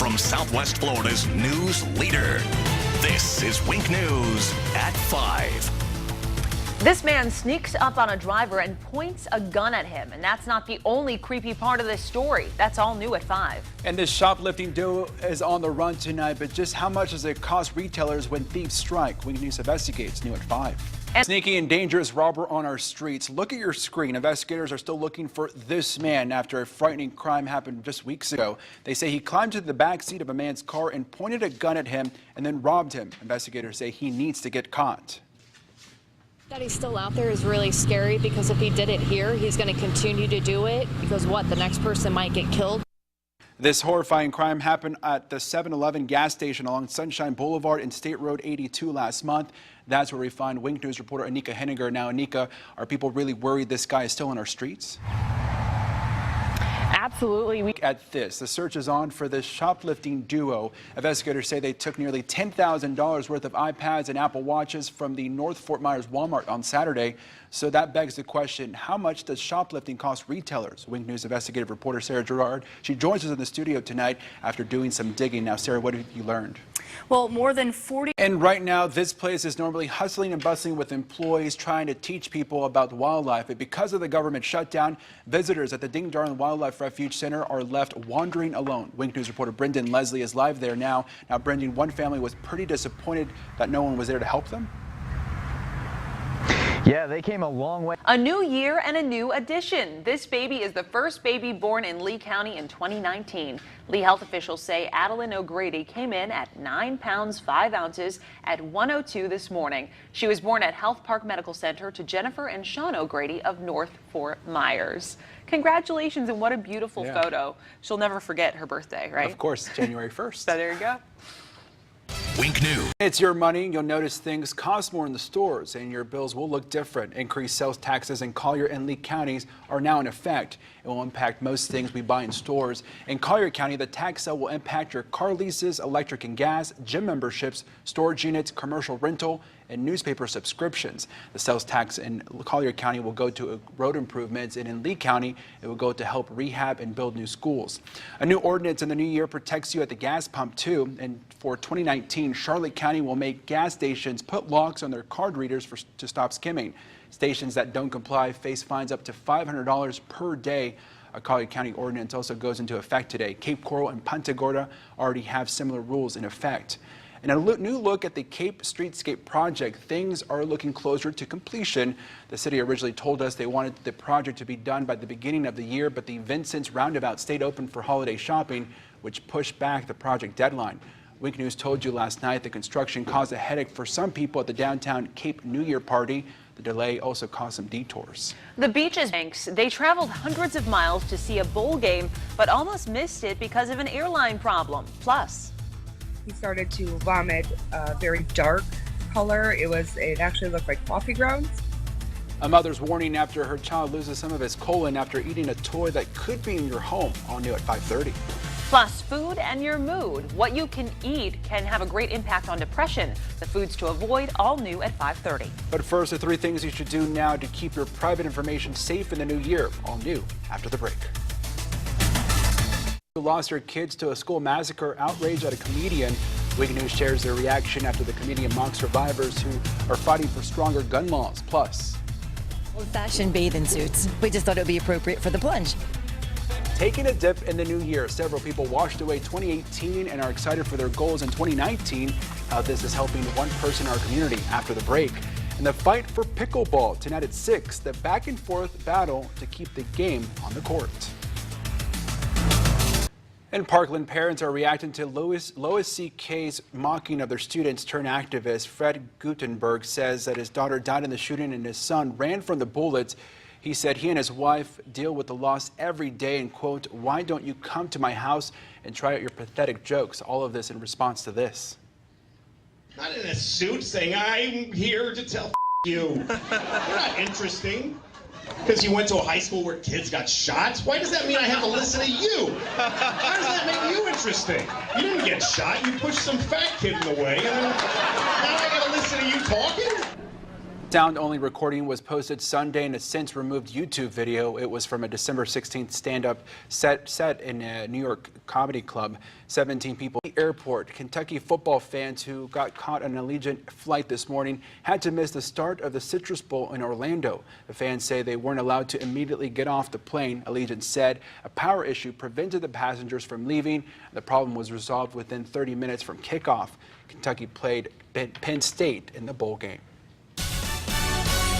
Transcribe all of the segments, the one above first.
from Southwest Florida's news leader. This is Wink News at 5. This man sneaks up on a driver and points a gun at him. And that's not the only creepy part of this story. That's all new at 5. And this shoplifting duo is on the run tonight. But just how much does it cost retailers when thieves strike? Wink News investigates, new at 5. Sneaky and dangerous robber on our streets. Look at your screen. Investigators are still looking for this man after a frightening crime happened just weeks ago. They say he climbed to the back seat of a man's car and pointed a gun at him and then robbed him. Investigators say he needs to get caught. That he's still out there is really scary, because if he did it here, he's going to continue to do it, because the next person might get killed. This horrifying crime happened at the 7-Eleven gas station along Sunshine Boulevard and State Road 82 last month. That's where we find Wink News reporter Anika Henninger. Now, Anika, are people really worried this guy is still in our streets? Absolutely. Look at this. The search is on for this shoplifting duo. Investigators say they took nearly $10,000 worth of iPads and Apple Watches from the North Fort Myers Walmart on Saturday. So that begs the question, how much does shoplifting cost retailers? Wink News investigative reporter Sarah Gerard, she joins us in the studio tonight after doing some digging. Now, Sarah, what have you learned? Well, more than 40. And right now, this place is normally hustling and bustling with employees trying to teach people about wildlife. But because of the government shutdown, visitors at the Ding Darling Wildlife Refuge Center are left wandering alone. Wink News reporter Brendan Leslie is live there now. Now, Brendan, one family was pretty disappointed that no one was there to help them. Yeah, they came a long way. A new year and a new addition. This baby is the first baby born in Lee County in 2019. Lee health officials say Adeline O'Grady came in at 9 pounds 5 ounces at 1:02 this morning. She was born at Health Park Medical Center to Jennifer and Sean O'Grady of North Fort Myers. Congratulations, and what a beautiful photo. She'll never forget her birthday, right? Of course, January 1st. So there you go. Wink News. It's your money. You'll notice things cost more in the stores and your bills will look different. Increased sales taxes in Collier and Lee counties are now in effect. It will impact most things we buy in stores. In Collier County, the tax sale will impact your car leases, electric and gas, gym memberships, storage units, commercial rental, and newspaper subscriptions. The sales tax in Collier County will go to road improvements, and in Lee County, it will go to help rehab and build new schools. A new ordinance in the new year protects you at the gas pump too, and for 2019, Charlotte County will make gas stations put locks on their card readers to stop skimming. Stations that don't comply face fines up to $500 per day. A Collier County ordinance also goes into effect today. Cape Coral and Punta Gorda already have similar rules in effect. In a new look at the Cape Streetscape project, things are looking closer to completion. The city originally told us they wanted the project to be done by the beginning of the year, but the Vincent's Roundabout stayed open for holiday shopping, which pushed back the project deadline. Wink News told you last night the construction caused a headache for some people at the downtown Cape New Year party. The delay also caused some detours. The Beaches Banks, they traveled hundreds of miles to see a bowl game, but almost missed it because of an airline problem. Plus, he started to vomit a very dark color. It actually looked like coffee grounds. A mother's warning after her child loses some of his colon after eating a toy that could be in your home. All new at 5:30. plus food and your mood. What you can eat can have a great impact on depression. The foods to avoid, all new at 5:30. But first, the 3 things you should do now to keep your private information safe in the new year. All new after the break. Who lost their kids to a school massacre, outrage at a comedian. Wink News shares their reaction after the comedian mocks survivors who are fighting for stronger gun laws. Plus, old-fashioned bathing suits. We just thought it would be appropriate for the plunge. Taking a dip in the new year. Several people washed away 2018 and are excited for their goals in 2019. How this is helping one person in our community after the break. And the fight for pickleball tonight at 6. The back and forth battle to keep the game on the court. In Parkland, parents are reacting to Lois C.K.'s mocking of their students turned activist. Fred Gutenberg says that his daughter died in the shooting and his son ran from the bullets. He said he and his wife deal with the loss every day and, quote, "Why don't you come to my house and try out your pathetic jokes?" All of this in response to this. Not in a suit saying, "I'm here to tell you." You're not interesting. Because you went to a high school where kids got shot? Why does that mean I have to listen to you? How does that make you interesting? You didn't get shot. You pushed some fat kid in the way. And then, now I got to listen to you talking? Sound-only recording was posted Sunday in a since removed YouTube video. It was from a December 16th stand-up set in a New York comedy club. 17 people at the airport. Kentucky football fans who got caught on an Allegiant flight this morning had to miss the start of the Citrus Bowl in Orlando. The fans say they weren't allowed to immediately get off the plane. Allegiant said a power issue prevented the passengers from leaving. The problem was resolved within 30 minutes from kickoff. Kentucky played Penn State in the bowl game.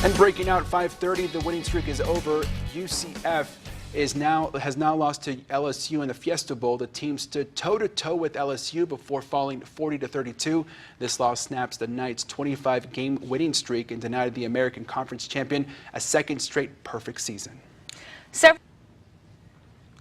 And breaking out 5:30, the winning streak is over. UCF has now lost to LSU in the Fiesta Bowl. The team stood toe-to-toe with LSU before falling 40-32. This loss snaps the Knights' 25-game winning streak and denied the American Conference champion a second straight perfect season.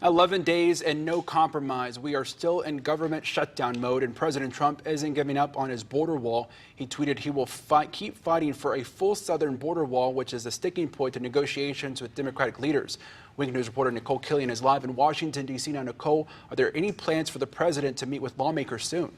11 days and no compromise. We are still in government shutdown mode, and President Trump isn't giving up on his border wall. He tweeted he will keep fighting for a full southern border wall, which is a sticking point to negotiations with Democratic leaders. Wink News reporter Nicole Killian is live in Washington, D.C. Now, Nicole, are there any plans for the president to meet with lawmakers soon?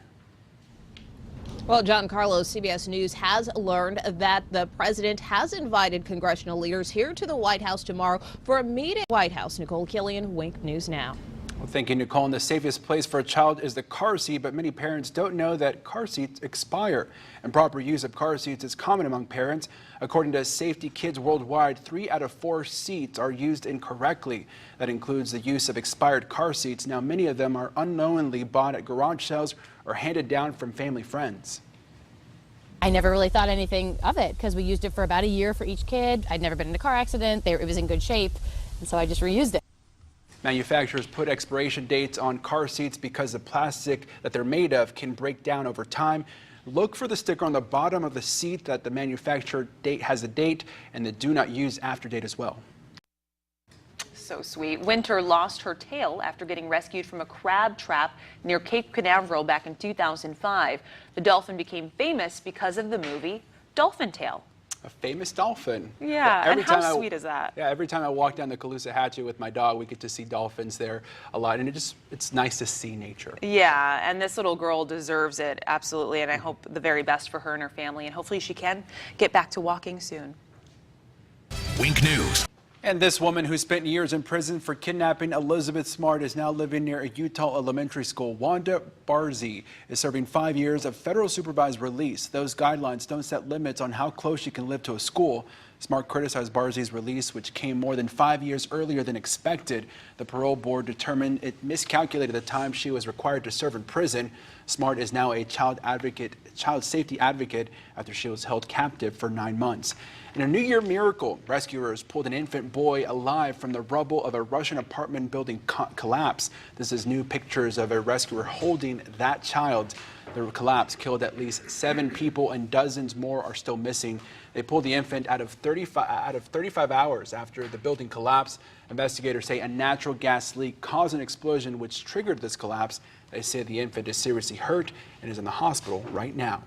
Well, John Carlos, CBS News has learned that the president has invited congressional leaders here to the White House tomorrow for a meeting. White House, Nicole Killian, Wink News Now. Well, thank you, Nicole. And the safest place for a child is the car seat, but many parents don't know that car seats expire. And proper use of car seats is common among parents. According to Safety Kids Worldwide, 3 out of 4 seats are used incorrectly. That includes the use of expired car seats. Now, many of them are unknowingly bought at garage sales or handed down from family friends. I never really thought anything of it because we used it for about a year for each kid. I'd never been in a car accident. It was in good shape, and so I just reused it. Manufacturers put expiration dates on car seats because the plastic that they're made of can break down over time. Look for the sticker on the bottom of the seat that the manufacturer date has a date, and the do not use after date as well. So sweet. Winter lost her tail after getting rescued from a crab trap near Cape Canaveral back in 2005. The dolphin became famous because of the movie Dolphin Tale. A famous dolphin. Yeah, and how sweet is that? Yeah, every time I walk down the Caloosahatchee with my dog, we get to see dolphins there a lot, and it's nice to see nature. Yeah, and this little girl deserves it, absolutely, and I hope the very best for her and her family, and hopefully she can get back to walking soon. Wink News. And this woman who spent years in prison for kidnapping Elizabeth Smart is now living near a Utah elementary school. Wanda Barzee is serving 5 years of federal supervised release. Those guidelines don't set limits on how close she can live to a school. Smart criticized Barzee's release, which came more than 5 years earlier than expected. The parole board determined it miscalculated the time she was required to serve in prison. Smart is now a child safety advocate after she was held captive for 9 months. In a New Year miracle, rescuers pulled an infant boy alive from the rubble of a Russian apartment building collapse. This is new pictures of a rescuer holding that child. The collapse killed at least 7 people and dozens more are still missing. They pulled the infant out of 35 hours after the building collapsed. Investigators say a natural gas leak caused an explosion which triggered this collapse. They say the infant is seriously hurt and is in the hospital right now.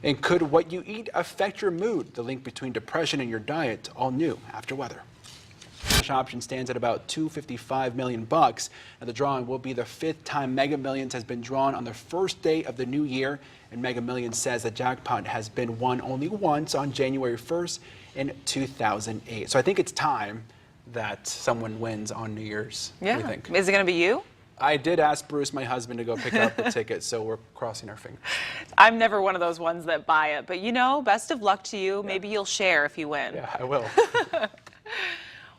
And could what you eat affect your mood? The link between depression and your diet, all new after weather. Cash option stands at about $255 million, and the drawing will be the 5th time Mega Millions has been drawn on the first day of the new year. And Mega Millions says the jackpot has been won only once on January 1st in 2008. So I think it's time that someone wins on New Year's. Yeah. What do you think? Is it going to be you? I did ask Bruce, my husband, to go pick up the ticket, so we're crossing our fingers. I'm never one of those ones that buy it, but you know, best of luck to you. Maybe you'll share if you win. Yeah, I will.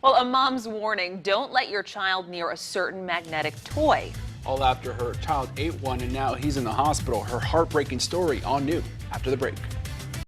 Well, a mom's warning, don't let your child near a certain magnetic toy. All after her child ate one and now he's in the hospital. Her heartbreaking story, all new after the break.